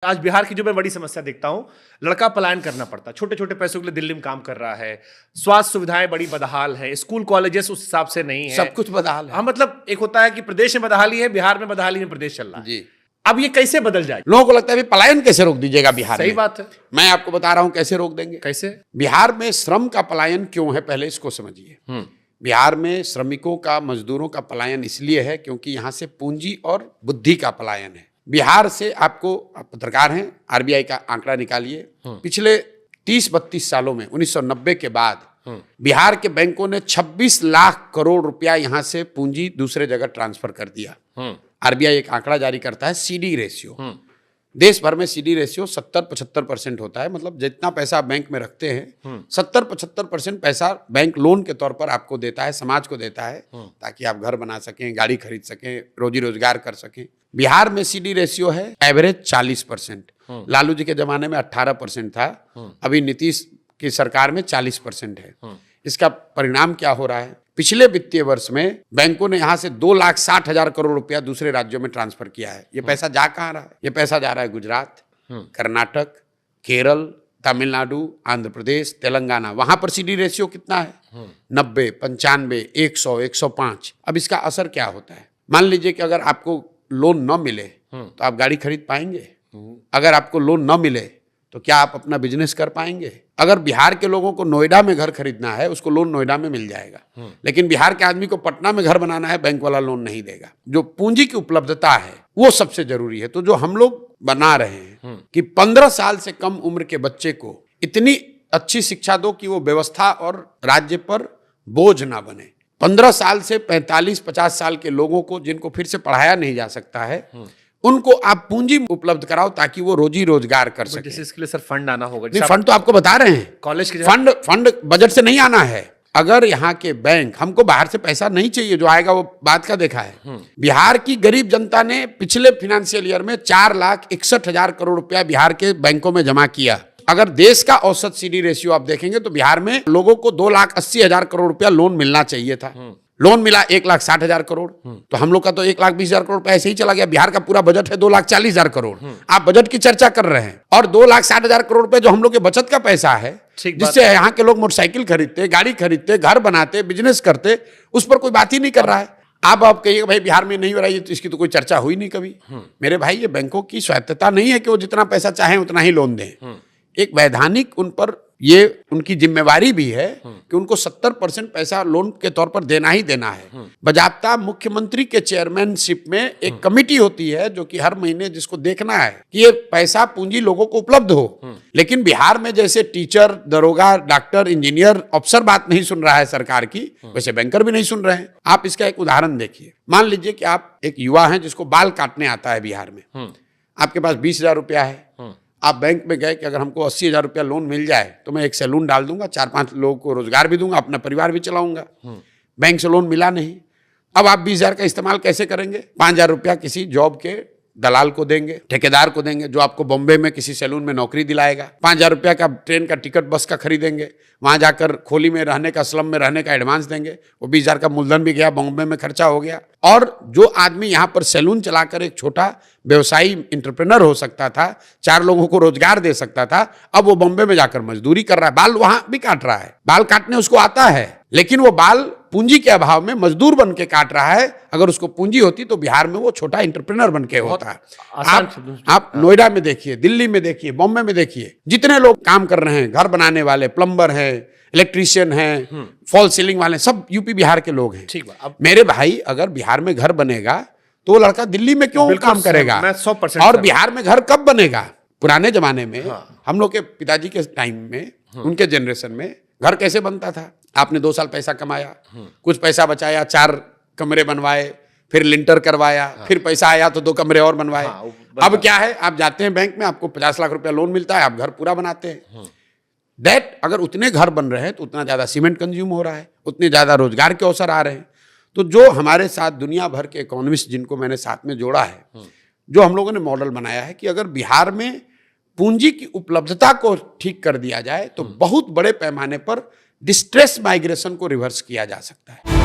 आज बिहार की जो मैं बड़ी समस्या देखता हूं, लड़का पलायन करना पड़ता है। छोटे छोटे पैसों के लिए दिल्ली में काम कर रहा है। स्वास्थ्य सुविधाएं बड़ी बदहाल है, स्कूल कॉलेजेस उस हिसाब से नहीं है, सब कुछ बदहाल है। हाँ, मतलब एक होता है कि प्रदेश में बदहाली है, बिहार में बदहाली में प्रदेश चल रहा है जी। अब ये कैसे बदल जाए? लोगों को लगता है पलायन कैसे रोक दीजिएगा बिहार में? सही बात है। मैं आपको बता रहा हूं कैसे रोक देंगे। कैसे? बिहार में श्रम का पलायन क्यों है, पहले इसको समझिए। बिहार में श्रमिकों का, मजदूरों का पलायन इसलिए है क्योंकि यहां से पूंजी और बुद्धि का पलायन है। बिहार से आपको, आप पत्रकार हैं, आरबीआई का आंकड़ा निकालिए। पिछले 30-32 सालों में 1990 के बाद बिहार के बैंकों ने 26 लाख करोड़ रुपया यहां से पूंजी दूसरे जगह ट्रांसफर कर दिया। आरबीआई एक आंकड़ा जारी करता है, सीडी रेशियो। देश भर में सीडी रेशियो 70-75% होता है। मतलब जितना पैसा आप बैंक में रखते हैं 70-75% पैसा बैंक लोन के तौर पर आपको देता है, समाज को देता है, ताकि आप घर बना सकें, गाड़ी खरीद सकें, रोजी रोजगार कर सकें। बिहार में सीडी रेशियो है एवरेज 40%। लालू जी के जमाने में 18% था, अभी नीतीश की सरकार में 40% है। इसका परिणाम क्या हो रहा है? पिछले वित्तीय वर्ष में बैंकों ने यहां से 2,60,000 करोड़ रुपया दूसरे राज्यों में ट्रांसफर किया है। ये पैसा जा कहां रहा है? ये पैसा जा रहा है गुजरात, कर्नाटक, केरल, तमिलनाडु, आंध्र प्रदेश, तेलंगाना। वहां पर सीडी रेशियो कितना है? 90, 95, 100, 105। अब इसका असर क्या होता है? मान लीजिए कि अगर आपको लोन न मिले तो आप गाड़ी खरीद पाएंगे? अगर आपको लोन न मिले तो क्या आप अपना बिजनेस कर पाएंगे? अगर बिहार के लोगों को नोएडा में घर खरीदना है, उसको लोन नोएडा में मिल जाएगा, लेकिन बिहार के आदमी को पटना में घर बनाना है, बैंक वाला लोन नहीं देगा। जो पूंजी की उपलब्धता है वो सबसे जरूरी है। तो जो हम लोग बना रहे हैं कि 15 साल से कम उम्र के बच्चे को इतनी अच्छी शिक्षा दो कि वो व्यवस्था और राज्य पर बोझ ना बने। 15 साल से 45-50 साल के लोगों को, जिनको फिर से पढ़ाया नहीं जा सकता है, उनको आप पूंजी उपलब्ध कराओ ताकि वो रोजी रोजगार कर सके। इसके लिए सर फंड आना होगा। नहीं, फंड तो आपको बता रहे हैं, कॉलेज के फंड बजट से नहीं आना है। अगर यहाँ के बैंक, हमको बाहर से पैसा नहीं चाहिए, जो आएगा वो बात का देखा है। बिहार की गरीब जनता ने पिछले फाइनेंशियल ईयर में 4,61,000 करोड़ रुपया बिहार के बैंकों में जमा किया। अगर देश का औसत सीडी रेशियो आप देखेंगे तो बिहार में लोगों को 2,80,000 करोड़ रुपया लोन मिलना चाहिए था। लोन मिला 1,60,000 करोड़। तो हम लोग का तो 1,20,000 करोड़ ऐसे ही चला गया। बिहार का पूरा बजट है 2,40,000 करोड़। आप बजट की चर्चा कर रहे हैं और 2,60,000 करोड़ रुपए जो हम लोग के बचत का पैसा है, जिससे यहाँ के लोग मोटरसाइकिल खरीदते, गाड़ी खरीदते, घर बनाते, बिजनेस करते, उस पर कोई बात ही नहीं कर रहा है। आप कहिए भाई बिहार में नहीं हो रहा है, तो इसकी तो कोई चर्चा हुई नहीं कभी। मेरे भाई, ये बैंकों की स्वायत्तता नहीं है कि वो जितना पैसा चाहें उतना ही लोन दें। एक वैधानिक उन पर ये उनकी जिम्मेवारी भी है कि उनको 70% पैसा लोन के तौर पर देना ही देना है। बजाब्ता मुख्यमंत्री के चेयरमैनशिप में एक कमेटी होती है जो कि हर महीने जिसको देखना है कि ये पैसा पूंजी लोगों को उपलब्ध हो। लेकिन बिहार में जैसे टीचर, दरोगा, डॉक्टर, इंजीनियर, अफसर बात नहीं सुन रहा है सरकार की, वैसे बैंकर भी नहीं सुन रहे हैं। आप इसका एक उदाहरण देखिए। मान लीजिए कि आप एक युवा हैं जिसको बाल काटने आता है बिहार में, आपके पास 20,000 रुपया है। आप बैंक में गए कि अगर हमको 80,000 रुपया लोन मिल जाए तो मैं एक सैलून डाल दूंगा, 4-5 लोगों को रोजगार भी दूंगा, अपना परिवार भी चलाऊंगा। बैंक से लोन मिला नहीं। अब आप 20,000 का इस्तेमाल कैसे करेंगे? 5,000 रुपया किसी जॉब के दलाल को देंगे, ठेकेदार को देंगे, जो आपको बॉम्बे में किसी सैलून में नौकरी दिलाएगा। 5,000 रुपया का ट्रेन का टिकट, बस का खरीदेंगे, वहां जाकर खोली में रहने का, स्लम में रहने का एडवांस देंगे। वो 20,000 का मूलधन भी गया, बॉम्बे में खर्चा हो गया। और जो आदमी यहाँ पर सैलून चलाकर एक छोटा व्यवसायी इंटरप्रेनर हो सकता था, 4 लोगों को रोजगार दे सकता था, अब वो बॉम्बे में जाकर मजदूरी कर रहा है, बाल वहां भी काट रहा है। बाल काटने उसको आता है, लेकिन वो बाल पूंजी के अभाव में मजदूर बन के काट रहा है। अगर उसको पूंजी होती तो बिहार में वो छोटा इंटरप्रेनर बन के होता है। आप नोएडा में देखिए, दिल्ली में देखिए, बॉम्बे में देखिए, जितने लोग काम कर रहे हैं, घर बनाने वाले, प्लम्बर हैं, इलेक्ट्रीशियन हैं, फॉल सीलिंग वाले, सब यूपी बिहार के लोग हैं। ठीक है। अब मेरे भाई, अगर बिहार में घर बनेगा तो वो लड़का दिल्ली में क्यों काम करेगा? मैं 100% और बिहार में घर कब बनेगा? पुराने जमाने में, हम लोग के पिताजी के टाइम में, उनके जनरेशन में घर कैसे बनता था? आपने 2 साल पैसा कमाया, कुछ पैसा बचाया, 4 कमरे बनवाए, फिर लिंटर करवाया, फिर पैसा आया तो 2 कमरे और बनवाए। अब क्या है? आप जाते हैं बैंक में, आपको 50 लाख रुपया लोन मिलता है, आप घर पूरा बनाते हैं। दैट अगर उतने घर बन रहे हैं तो उतना ज्यादा सीमेंट कंज्यूम हो रहा है, उतने ज्यादा रोजगार के अवसर आ रहे हैं। तो जो हमारे साथ दुनिया भर के इकोनॉमिस्ट, जिनको मैंने साथ में जोड़ा है, जो हम लोगों ने मॉडल बनाया है कि अगर बिहार में पूंजी की उपलब्धता को ठीक कर दिया जाए तो बहुत बड़े पैमाने पर डिस्ट्रेस माइग्रेशन को रिवर्स किया जा सकता है।